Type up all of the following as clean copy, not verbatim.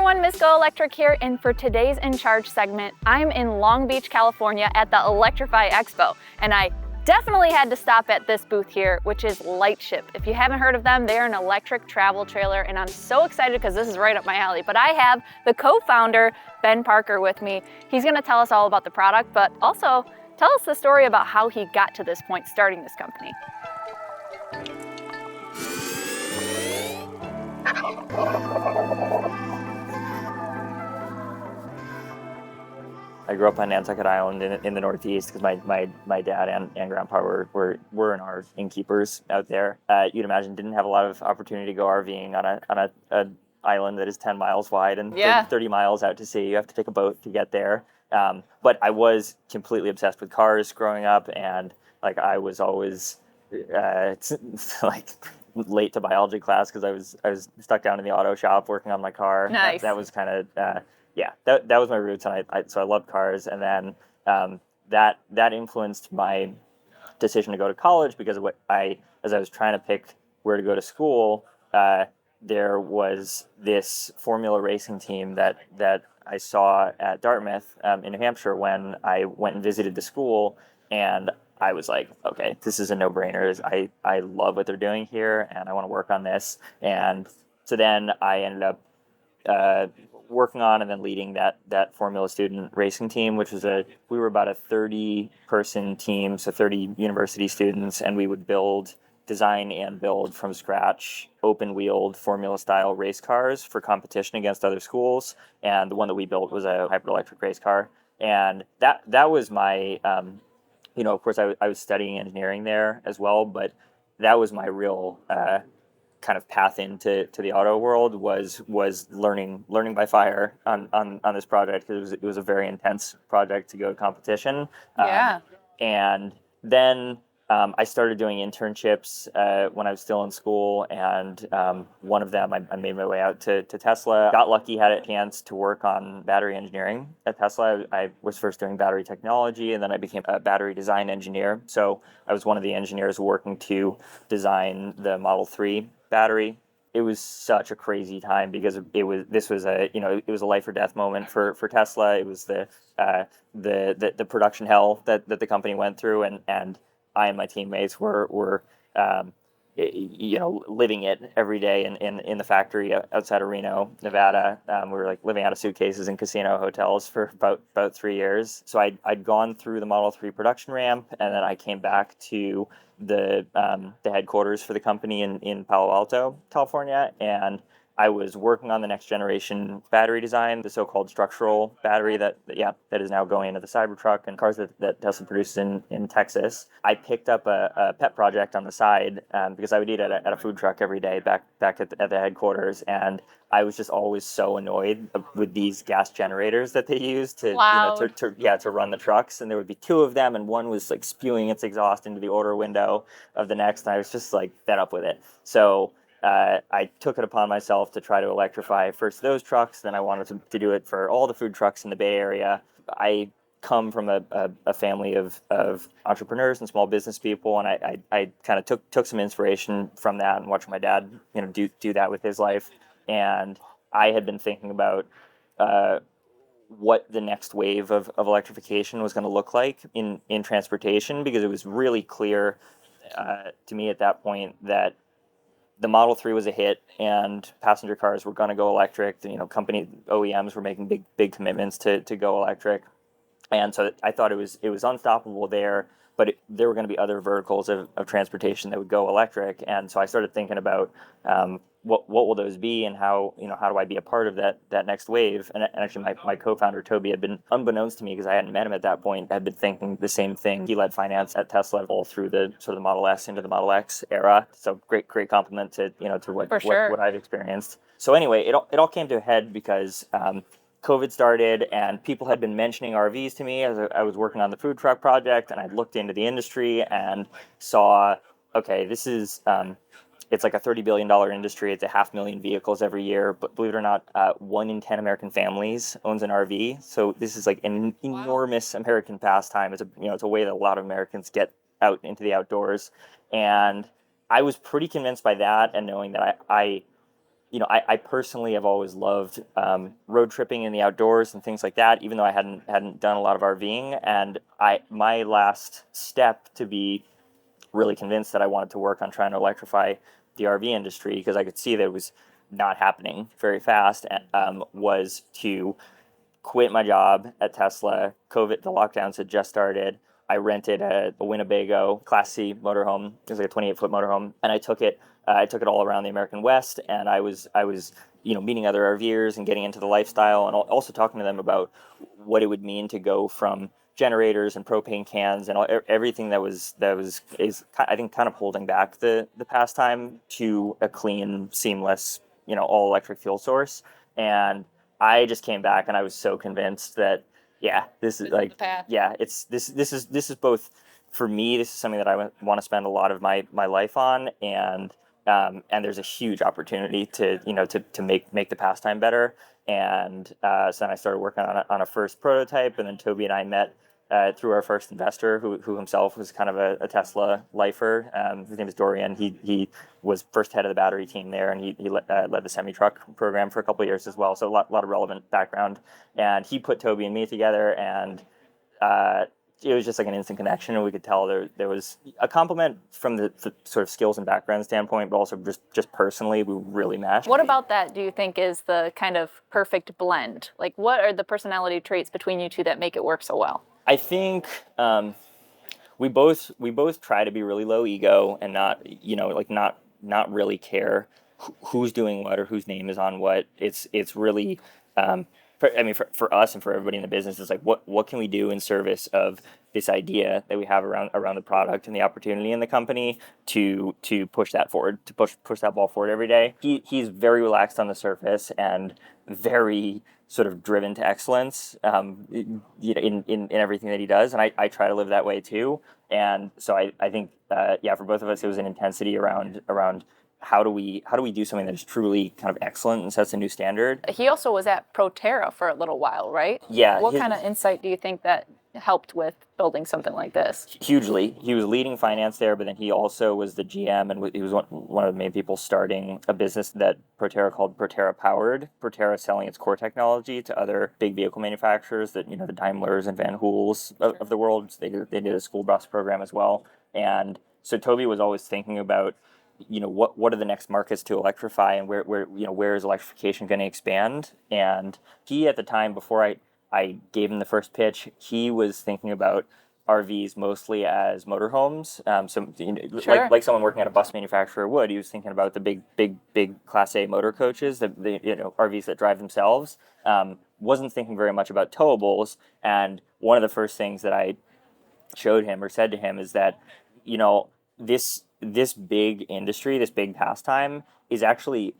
everyone, Miss GoElectric here, and for today's In Charge segment, I'm in Long Beach, California at the Electrify Expo, and I definitely had to stop at this booth here, which is Lightship. If you haven't heard of them, they're an electric travel trailer, and I'm so excited because this is right up my alley. But I have the co-founder, Ben Parker, with me. He's gonna tell us all about the product, but also tell us the story about how he got to this point starting this company. I grew up on Nantucket Island in the Northeast because my dad and grandpa were in our innkeepers out there. You'd imagine didn't have a lot of opportunity to go RVing on a island that is 10 miles wide and 30 miles out to sea. You have to take a boat to get there. But I was completely obsessed with cars growing up, and like I was always like late to biology class because I was stuck down in the auto shop working on my car. Nice. That was kind of that was my roots, and so I loved cars. And then that influenced my decision to go to college because of as I was trying to pick where to go to school, there was this formula racing team that I saw at Dartmouth in New Hampshire when I went and visited the school, and I was like, okay, this is a no-brainer. I love what they're doing here, and I want to work on this. And so then I ended up working on and then leading that Formula student racing team, which was we were about a 30-person team, so 30 university students, and we would design and build from scratch open-wheeled Formula-style race cars for competition against other schools. And the one that we built was a hybrid electric race car. And that was my, of course, I was studying engineering there as well, but that was my real kind of path into the auto world was learning by fire on this project, because it was a very intense project to go to competition. And then I started doing internships when I was still in school, and one of them I made my way out to Tesla. Got lucky, had a chance to work on battery engineering at Tesla. I was first doing battery technology, and then I became a battery design engineer. So I was one of the engineers working to design the Model 3 battery. It was such a crazy time because it was a life or death moment for Tesla. It was the production hell that the company went through, and I and my teammates were living it every day in the factory outside of Reno, Nevada. We were like living out of suitcases in casino hotels for about 3 years. So I'd gone through the Model 3 production ramp, and then I came back to the headquarters for the company in Palo Alto, California, and I was working on the next generation battery design, the so-called structural battery that is now going into the Cybertruck and cars that Tesla produces in Texas. I picked up a pet project on the side because I would eat at a food truck every day back at the headquarters, and I was just always so annoyed with these gas generators that they use to run the trucks. And there would be two of them, and one was like spewing its exhaust into the order window of the next, and I was just like fed up with it. So I took it upon myself to try to electrify first those trucks, then I wanted to do it for all the food trucks in the Bay Area. I come from a family of entrepreneurs and small business people, and I kind of took some inspiration from that and watched my dad do that with his life. And I had been thinking about what the next wave of electrification was going to look like in transportation, because it was really clear to me at that point that the Model 3 was a hit, and passenger cars were going to go electric. Company OEMs were making big commitments to go electric, and so I thought it was unstoppable there. But there were going to be other verticals of transportation that would go electric, and so I started thinking about what will those be, and how do I be a part of that next wave? And actually, my co-founder Toby had been, unbeknownst to me because I hadn't met him at that point, had been thinking the same thing. He led finance at Tesla all through the sort of Model S into the Model X era. So great compliment to what I've experienced. So anyway, it all came to a head because COVID started, and people had been mentioning RVs to me as I was working on the food truck project, and I looked into the industry and saw, okay, this is it's like a $30 billion industry. It's 500,000 vehicles every year, but believe it or not, 1 in 10 American families owns an RV. So this is like an enormous American pastime. It's a way that a lot of Americans get out into the outdoors, and I was pretty convinced by that, and knowing that I I personally have always loved road tripping in the outdoors and things like that, even though I hadn't done a lot of RVing. And my last step to be really convinced that I wanted to work on trying to electrify the RV industry, because I could see that it was not happening very fast, was to quit my job at Tesla. COVID, the lockdowns had just started. I rented a Winnebago Class C motorhome. It was like a 28-foot motorhome, and I took it. I took it all around the American West, and I was meeting other RVers and getting into the lifestyle, and also talking to them about what it would mean to go from generators and propane cans and everything that is I think kind of holding back the pastime to a clean, seamless, all electric fuel source. And I just came back and I was so convinced that this is like, this is both, for me, this is something that I want to spend a lot of my life on, and there's a huge opportunity to make the pastime better. And so then I started working on a first prototype, and then Toby and I met through our first investor, who himself was kind of a Tesla lifer. His name is Dorian. He was first head of the battery team there, and he led the semi-truck program for a couple of years as well. So a lot of relevant background. And he put Toby and me together, and it was just like an instant connection, and we could tell there was a compliment from the sort of skills and background standpoint, but also just personally, we really meshed. What about that do you think is the kind of perfect blend? Like, what are the personality traits between you two that make it work so well? I think we both try to be really low ego and not really care who's doing what or whose name is on what. It's really for us and for everybody in the business, it's like what can we do in service of this idea that we have around the product and the opportunity in the company to push that forward, to push that ball forward every day. He's very relaxed on the surface and very sort of driven to excellence in everything that he does, and I try to live that way too. And so I think for both of us, it was an intensity around how do we do something that is truly kind of excellent and sets a new standard. He also was at Proterra for a little while, right? Yeah. What kind of insight do you think that helped with building something like this? Hugely. He was leading finance there, but then he also was the GM, and he was one of the main people starting a business that Proterra called Proterra Powered. Proterra selling its core technology to other big vehicle manufacturers, that the Daimlers and Van Hoels of the world. They did a school bus program as well. And so Toby was always thinking about what are the next markets to electrify, and where is electrification going to expand. And he, at the time, before I gave him the first pitch, he was thinking about RVs mostly as motorhomes. Sure. Like someone working at a bus manufacturer would. He was thinking about the big Class A motor coaches, the RVs that drive themselves. Wasn't thinking very much about towables. And one of the first things that I showed him or said to him is that this big industry, this big pastime, is actually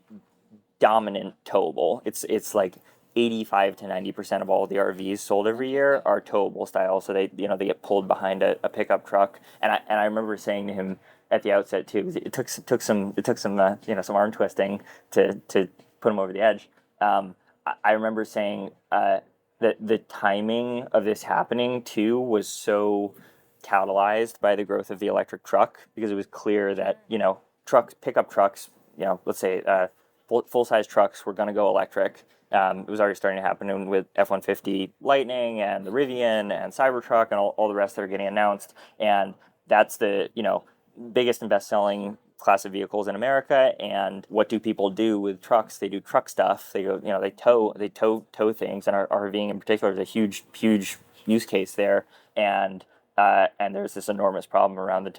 dominant towable. It's like 85 to 90% of all the RVs sold every year are towable style. So they get pulled behind a pickup truck. And I remember saying to him at the outset too, because it took some some arm twisting to put him over the edge. I remember saying that the timing of this happening too was so catalyzed by the growth of the electric truck, because it was clear that pickup trucks, let's say full-size trucks were going to go electric. It was already starting to happen with F-150 Lightning and the Rivian and Cybertruck and all the rest that are getting announced. And that's the biggest and best-selling class of vehicles in America. And what do people do with trucks? They do truck stuff. They go, they tow things, and RVing in particular is a huge use case there. And there's this enormous problem around the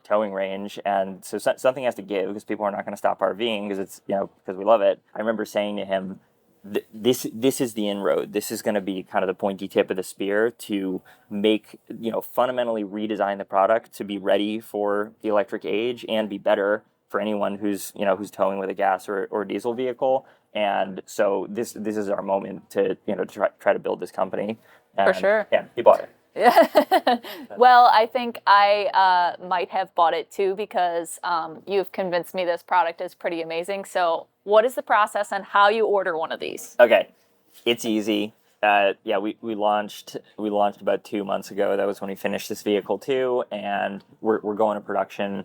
towing range, and so something has to give, because people are not going to stop RVing because it's because we love it. I remember saying to him, this is the inroad. This is going to be kind of the pointy tip of the spear to make fundamentally redesign the product to be ready for the electric age and be better for anyone who's towing with a gas or diesel vehicle. And so this is our moment to try to build this company. And, for sure. Yeah, he bought it. Yeah. Well, I think I might have bought it too, because you've convinced me this product is pretty amazing. So what is the process and how you order one of these? Okay, it's easy. We launched about 2 months ago. That was when we finished this vehicle too, and we're going to production.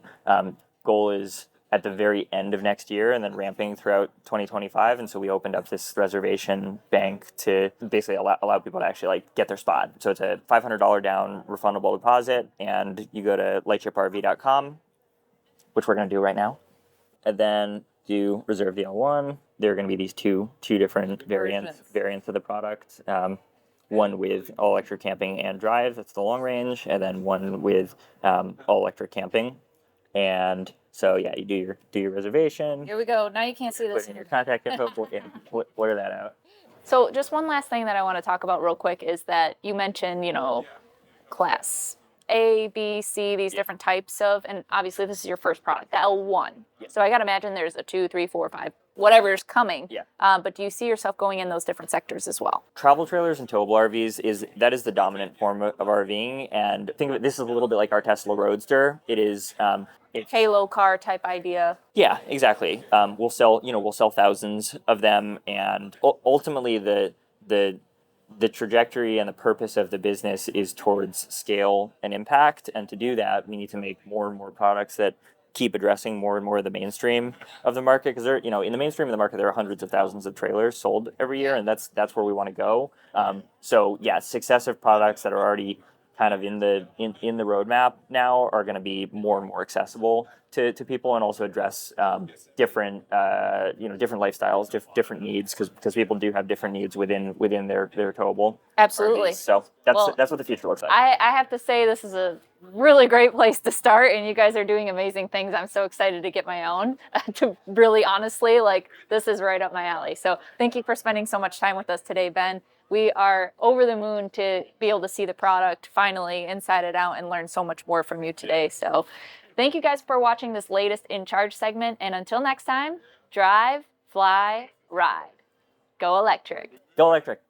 Goal is at the very end of next year and then ramping throughout 2025. And so we opened up this reservation bank to basically allow people to actually like get their spot. So it's a $500 down refundable deposit, and you go to lightshiprv.com, which we're going to do right now, and then you reserve the L1. There are going to be these two different variants of the product. One with all electric camping and drive, that's the long range, and then one with all electric camping. And so yeah, you do your reservation. Here we go. Now you can't see this. Put in your contact info. Blur that out. So just one last thing that I want to talk about real quick is that you mentioned, class A, B, C, these different types of, and obviously this is your first product, the L1. Yeah. So I got to imagine there's a 2, 3, 4, 5, whatever's coming. Yeah. But do you see yourself going in those different sectors as well? Travel trailers and towable RVs is the dominant form of RVing, and think of it, this is a little bit like our Tesla Roadster. It is Halo car type idea. Yeah, exactly. We'll sell thousands of them, and ultimately the trajectory and the purpose of the business is towards scale and impact. And to do that, we need to make more and more products that keep addressing more and more of the mainstream of the market. Because in the mainstream of the market, there are hundreds of thousands of trailers sold every year, and that's where we want to go. So yeah, successive products that are already kind of in the roadmap now are going to be more and more accessible to people, and also address different lifestyles, different needs, because people do have different needs within their towable. Absolutely. RVs. So that's what the future looks like. I have to say this is a really great place to start, and you guys are doing amazing things. I'm so excited to get my own. To really honestly, this is right up my alley. So thank you for spending so much time with us today, Ben. We are over the moon to be able to see the product finally inside and out and learn so much more from you today. So thank you guys for watching this latest In Charge segment. And until next time, drive, fly, ride. Go electric. Go electric.